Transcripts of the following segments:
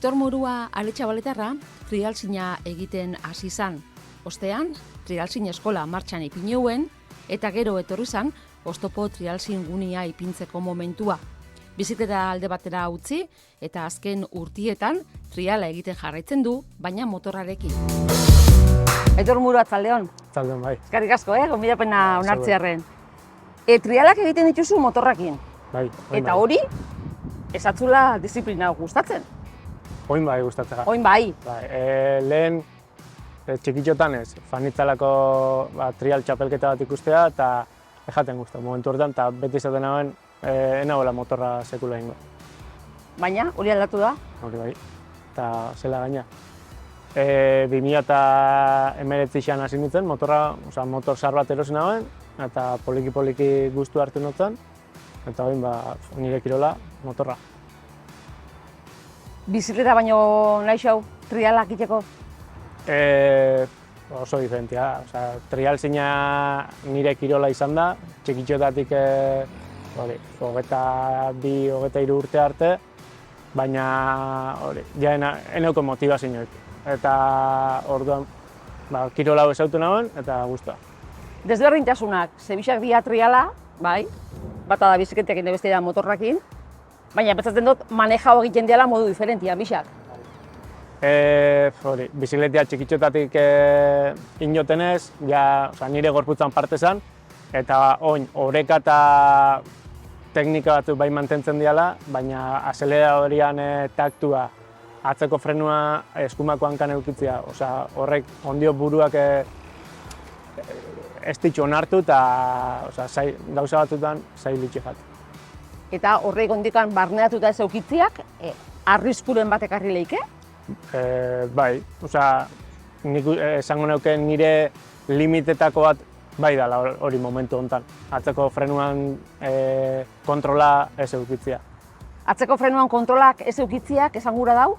Aitor Murua Aletxabaletarra trialzina egiten hasi zan. Ostean, trialzin eskola martxan ipinuen, eta gero etorri zan, oztopo trialzin gunia ipintzeko momentua. Bizikleta alde batera utzi, eta azken urtietan triala egiten jarraitzen du, baina motorrarekin. Aitor Murua, atzaldeon. Atzaldeon, bai. Eskerrik asko, gonbidapena onartzearren. Trialak egiten dituzu motorrakin. Bai. Eta hori, esatzula disiplina gustatzen. Oin bai gustatzea. Oin bai. Lehen txikitxotan ez, fanitzalako trial txapelketa bat ikustea eta ejaten guztu momentu hortan, eta beti izaten nagoen enagoela motorra sekula ingo. Baina, hori aldatu da? Hori bai, eta zela gaina. 2019an hasi nintzen, motor zar bat erosi nagoen, eta poliki-poliki gustu hartu notzen, eta oin nire kirola motorra. Bizikleta baino nahi xau, trialak iteko? Oso diferentia. Trialzina nire kirola izan da, txikitxotatik 22-23 urte arte, baina ja eneuko motibazioik. Eta orduan kirola hau ezautu nagoen eta guztua. Desberdintasunak, zebixak dira triala, bai, bata da bizikletekin da bestea da motorrakin, baina pentsatzen dut manejao egiten dela modu diferentia, bixak. Bizikletea txikitxotatik inotenez, nire gorputzan parte zen, eta oin oreka eta teknika batzuk bai mantentzen diala, baina azeleradorian taktua, atzeko frenua eskumako hankan eukitzea, horrek ondio buruak ez ditxu onartu eta gauza batzutan zailitxe jat. Eta horrek ondikan barneatuta ez eukitziak, arriskuren bat ekarri leike? Bai, nik esango neuke nire limitetako bat bai dela hori momentu honetan. Atzeko frenuan kontrola ez eukitzia. Atzeko frenuan kontrolak ez eukitziak esan gura dau?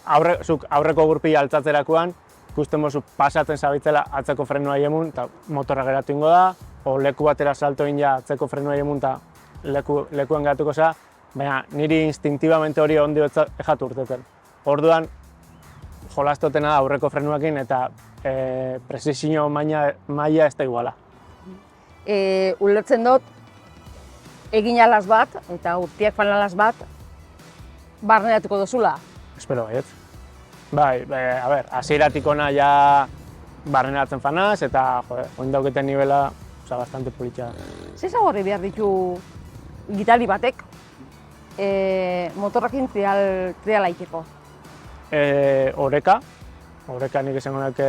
Aurreko gurpila altzatzerakoan, ikusten bozu pasatzen zabitzela atzeko frenua emun eta motorra geratu ingo da, o leku batera salto ja atzeko frenua emun eta lekuan geratuko za, baina niri instinktibamente hori ondi ejatu urteten. Orduan, jolastotena da aurreko frenuakin eta presizio maila ez da iguala. Ulertzen dut, egin alaz bat eta urtiak fan alaz bat, barneratuko dozula? Espero baiet. Bai, hasieratik ona ja barneratzen fanaz eta oin dauketen nivela bastante politxa. Ze ezagorri behar ditu gitari batek motorrakin triala iteko? Oreka nik esango nek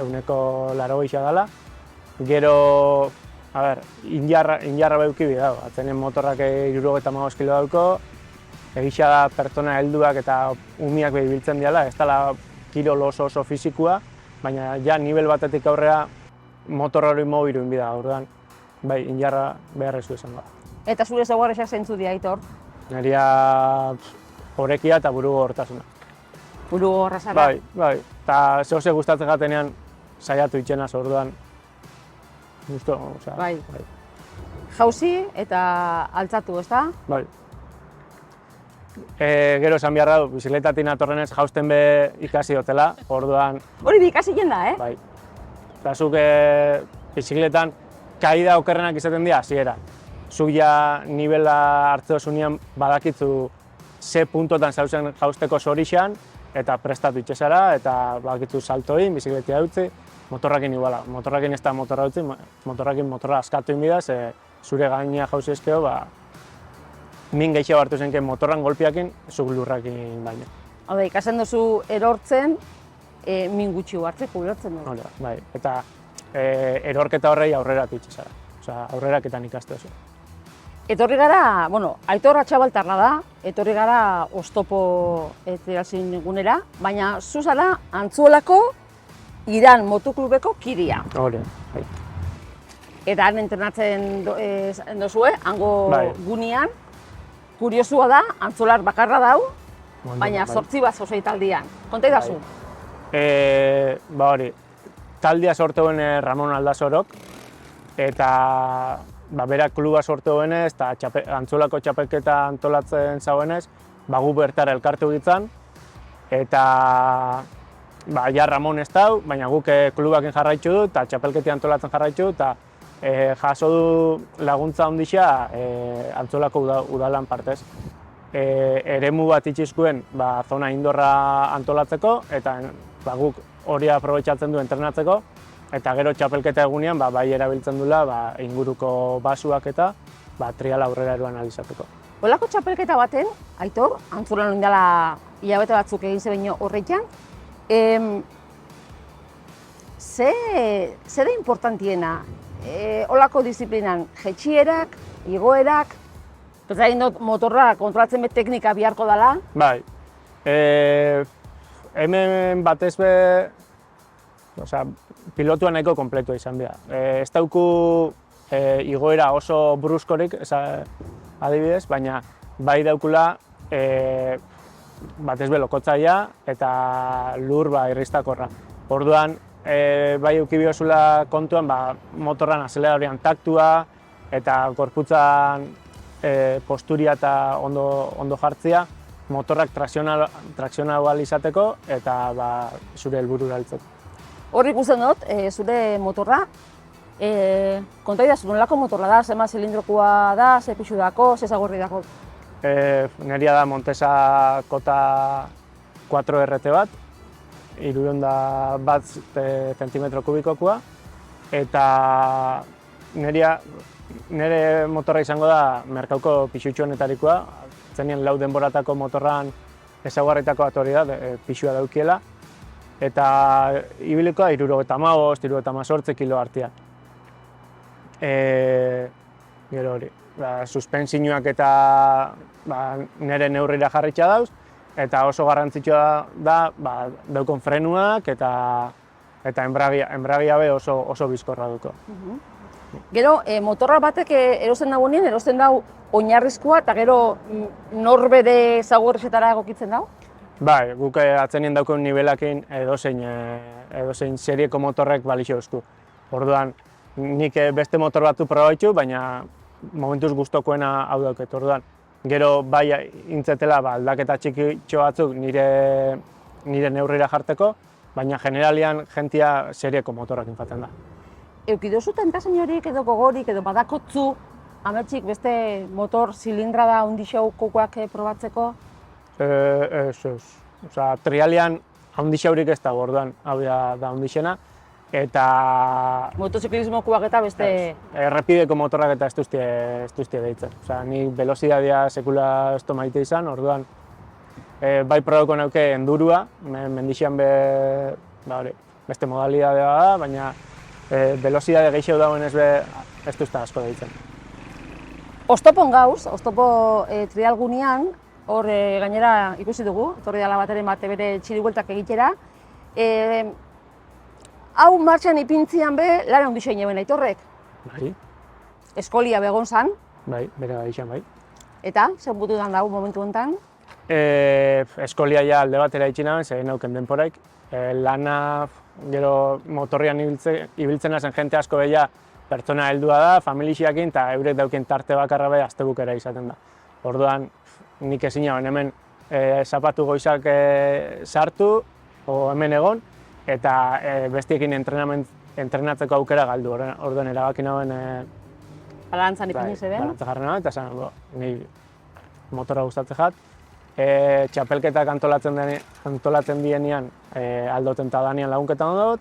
eguneko 80 dela. Gero, injarra beuki bidau, atzenen motorrak 75 kilo dauko, egisa da pertsona helduak eta umiak behibiltzen diala, ez dela kirol oso fizikua, baina ja nivel batetik aurrera motor hori mobilu inbida, orduan, bai, injarra beharrezu izango da. Eta zure zegoarrexak zeintzu dira, Aitor? Neria orekia eta buru gogortasuna. Buru gogorra zara? Bai, eta zehose gustatzen jatenean saiatu itxenaz, orduan, gusto, bai. Jauzi eta altzatu, ez da? Bai. Gero esan behar dut, bizikletatik natorrenez jausten be ikasi dutela, orduan... Hori ikasi jenda, Bai. Eta zuk bizikletan kaida okerrenak izaten dira, hasiera. Zuk ja nivela hartze osunean badakitzu ze puntotan zauzen jausteko zorixan, eta prestatu itxezara, eta badakitzu saltoin, bizikletia dutzi, motorrakin iguala. Motorrakin ez da motorra dutzi, motorrakin motorra askatu inbidaz, zure gaina jauzi ezkeo, min gehiago hartu zenke motorran golpiakin, zuk lurrakin baino. Hau da, ikasen duzu erortzen, min gutxi hartzeko ulertzen dugu. Bai, eta erorketa horrei aurrera itxezara. Aurreraketan ikaste oso. Etorri gara, Aitor Atxabaltarra da, etorri gara oztopo trialzin egunera, baina zuzara Antzuolako Iran motoklubeko kidia. Hori, bai. Eta han entrenatzen dozue, hango gunean. Kuriosua da, Antzolar bakarra dau, baina 8 bat zozei taldian. Konta idazu? Hori, taldia sortuen Ramon Aldazorok, eta berak kluba sortu duenez eta Antzolako txapelketa antolatzen zauenez, gu bertara elkartu gitzan, eta ja Ramon ez dau, baina guk klubakin jarraitzu du eta txapelketi antolatzen jarraitzu du, eta jaso du laguntza ondixea Antzolako udalan partez. Eremu bat itxizkuen zona indorra antolatzeko, eta guk hori aprobetxatzen du entrenatzeko, eta gero txapelketa egunean bai erabiltzen duela inguruko basuak eta triala aurrera eroan alizateko. Olako txapelketa baten, Aitor, Antzolan indala hilabete batzuk egin zebeino horreikan, ze da importantiena? Olako disiplinan, jetxierak, igoerak, pentsatzen dut motorra kontrolatzen bet teknika biharko dela? Bai, hemen batez be, pilotua nahiko kompletua izan behar. Ez dauku igoera oso bruskorik, adibidez, baina bai daukula batez be lokotzaia eta lur irristakorra. Orduan, bai eukibiozula kontuan motorran azeleradorian taktua eta gorputzan posturia eta ondo jartzea, motorrak trakzional izateko eta zure helburura heltzeko. Hor ikusten dut, zure motorra, konta idazu, nolako motorra da, zema zilindrokoa da, ze pixu dako, ze zagorri dako? Neria da Montesa Kota 4RT bat, 301 zentimetro kubikokoa, eta nire motorra izango da merkauko pixutxuenetarikoa, zenien 4 denboratako motorran ezaugarritako bat hori da, pixua daukiela, eta ibilikoa 75-78 kilo artean. Gero hori, suspensioak eta nire neurrira jarritxa dauz, eta oso garrantzitsua da daukon frenuak eta enbragia be oso bizkorra duko. Gero, motorra batek erosten dagoenien, erosten dau oinarrizkoa eta gero norbere zagorrezetara egokitzen dau? Bai, guk atzenien daukun nivelakin edozein serieko motorrek balixo eusku. Orduan, nik beste motor batu probaitu, baina momentuz gustokoena hau dauket. Orduan, gero bai intzetela aldaketa txikitxo batzuk nire neurrira jarteko, baina generalian jentia serieko motorrak infaten da. Eukidozu tentasen horiek edo gogorik edo badakotzu ametxik beste motor zilindrada handixaukoak probatzeko? Ez. Trialian handixaurik ez dago, orduan, hau da handixena, eta... Motoziklismokoak eta beste... Errepideko motorrak eta ez duztie deitzen. Nik velozidadia sekula ez maite izan, orduan, bai probatuko nauke endurua, mendixean beste modalidadea da, baina velozidade gehiago dagoen ez duzta asko deitzen. Oztopon gauz, oztopo trial gunean, hor gainera ikusi dugu, etorri dela bateren bate bere txiribueltak egitera. Hau martxan ipintzian be, lan handixo egin Aitorrek. Bai. Eskolia begon zan. Bai, bere gaixan bai. Eta, zer bututan dago momentu honetan? Eskolia ja alde batera itxinaben, zegin nauken denporaik. Lana, gero motorrian ibiltzen zen jente asko behia pertsona heldua da, familixiakin, eta eurek dauken tarte bakarra beha astebukera izaten da. Orduan, nik ezin jauen hemen zapatu goizak sartu, o hemen egon, eta bestiekin entrenatzeko aukera galdu. Orduan, erabaki nauen... Balantzan ipiniz eben? Balantza jarri nauen, eta zan, ni motorra gustatzen jat. Txapelketak antolatzen dienean aldoten eta danian lagunketan dut,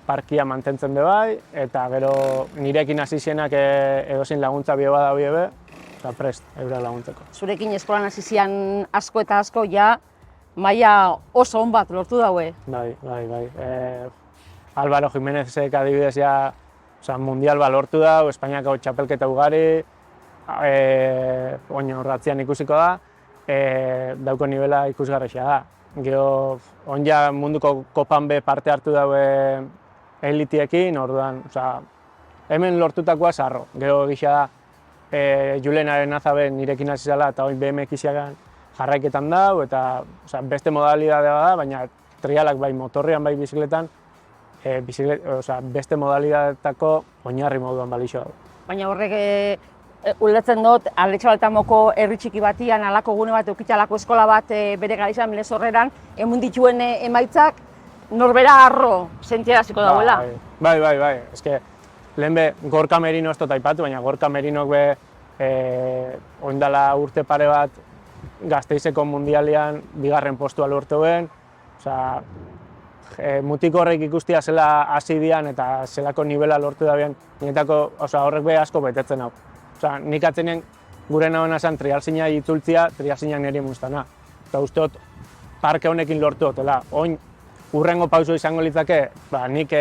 parkia mantentzen be bai, eta gero nirekin hasi zienak edozein laguntza bie bada biebe, eta prest eurak laguntzeko. Zurekin eskolan hasi zian asko eta asko ja maila oso on bat lortu daue. Bai. Álvaro Jiménezek adibidez ja mundial lortu da, Espainiako txapelketa ugari, oin horratzean ikusiko da, dauko nivela ikusgarrixea da. Gero, onja munduko kopan be parte hartu daue elitiekin, orduan, hemen lortutakoa sarro. Gero gisa da, Julenaren azabe nirekin hasi zela eta oin BMX-iagan jarraiketan dau, eta beste modalidadea da, baina trialak bai motorrean bai bizikletan, beste modalidadetako oinarri moduan balixo dago. baina horrek ulertzen dut, Aletxabaltamoko herri txiki batian, alako gune bat, eukitalako eskola bat bere garaizan Lezorreran, emun dituen emaitzak, norbera harro sentiaraziko dauela. Bai. Eske, lehen be, Gorka Merino ez dut aipatu, baina Gorka Merinok be, oindala urte pare bat, Gasteizeko mundialian, 2. postua lortu ben, osea, mutiko horrek ikustia zela hasi dian eta zelako nivela lortu da bian, niretako, horrek be asko betetzen hau. Osea, nik atzenean gure nahona zen trialzina itzultzia, trialzina niri muztana. Eta uste dut, parke honekin lortu dutela. Oin, urrengo pauso izango litzake, nik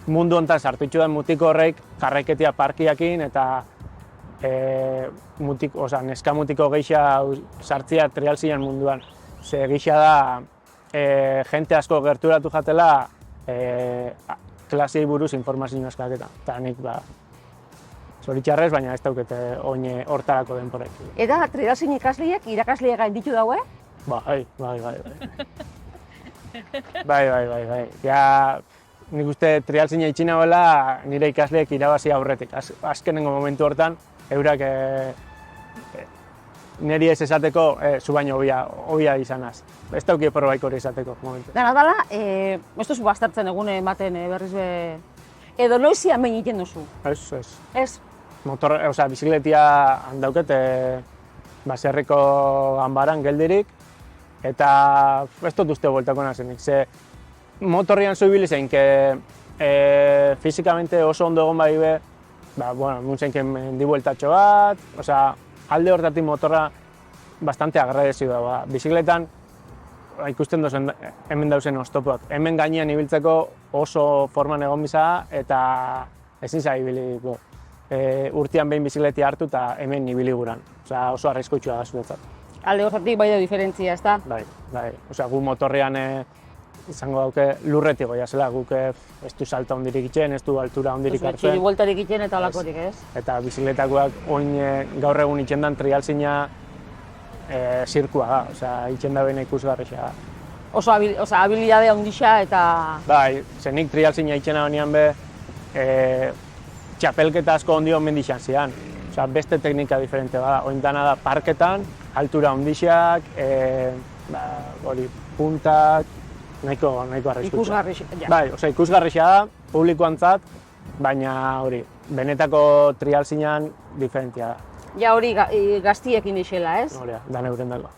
mundu honetan sartutxu den mutiko horrek jarraiketia parkiakin eta neska mutiko geixa sartzia trialzinan munduan. Ze geixa da, jente asko gerturatu jatela klasiei buruz informazio eskaketa. Eta nik, zoritxarrez, baina ez daukete oin hortarako denporek. Eta trialzin ikasleek irakasleek gainditu daue? Bai. Bai. Ja, nik uste trialzina itxina bela nire ikasleek irabazi aurretik. Azkenengo momentu hortan, eurak niri ez esateko zu baino hobia izanaz. Ez dauki probaik hori esateko momentu. Dana dala, ez duzu bastartzen egune ematen berriz be... Edo noizian behin egiten duzu? Ez. Ez? Bizikletia handauket baserriko ganbaran geldirik, eta ez dut uste bueltako nazenik. Ze motorrian zu ibili zein, fizikamente oso ondo egon bai be, muntzen mendi bueltatxo bat, alde hortatik motorra bastante agradezio da. Bizikletan ikusten dozen hemen dauzen oztopoak. Hemen gainean ibiltzeko oso forman egon biza eta ezin za ibili. Urtean behin bizikletia hartu eta hemen ibili guran. Oso arriskutsua da zuretzat. Alde horretik bai da diferentzia, ezta? Bai. Gu motorrean izango dauke lurretik goia zela, guk ez du salta hondirik itxen, ez du altura hondirik hartzen. Txiri bueltarik itxen eta alakorik, ez? Eta bizikletakoak oin gaur egun itxen dan trialzina zirkua da, itxen da behin ikusgarria da. Oso habilidadea handixa eta... Bai, zenik trialzina itxena honean be, txapelketa asko ondio mendixan zian. Beste teknika diferente bada, oin dana da parketan, altura ondixak, puntak, nahiko arriskutsa. Bai, ikusgarria da, publikoantzat, baina hori, benetako trialzinan diferentia da. Ja hori gaztiekin isela, ez? Hori, da neuren dago.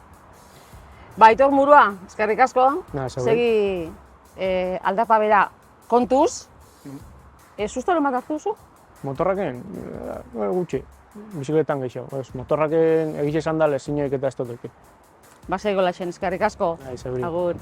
Aitor Murua, eskerrik asko. Segi aldapa bera kontuz. Sustaro bat hartu duzu? Motorraken, gutxi. Bizikletan gehiago. Motorraken egiz esan da lezinoik eta ez dut eki. Basego laxen, eskerrik asko. Agur.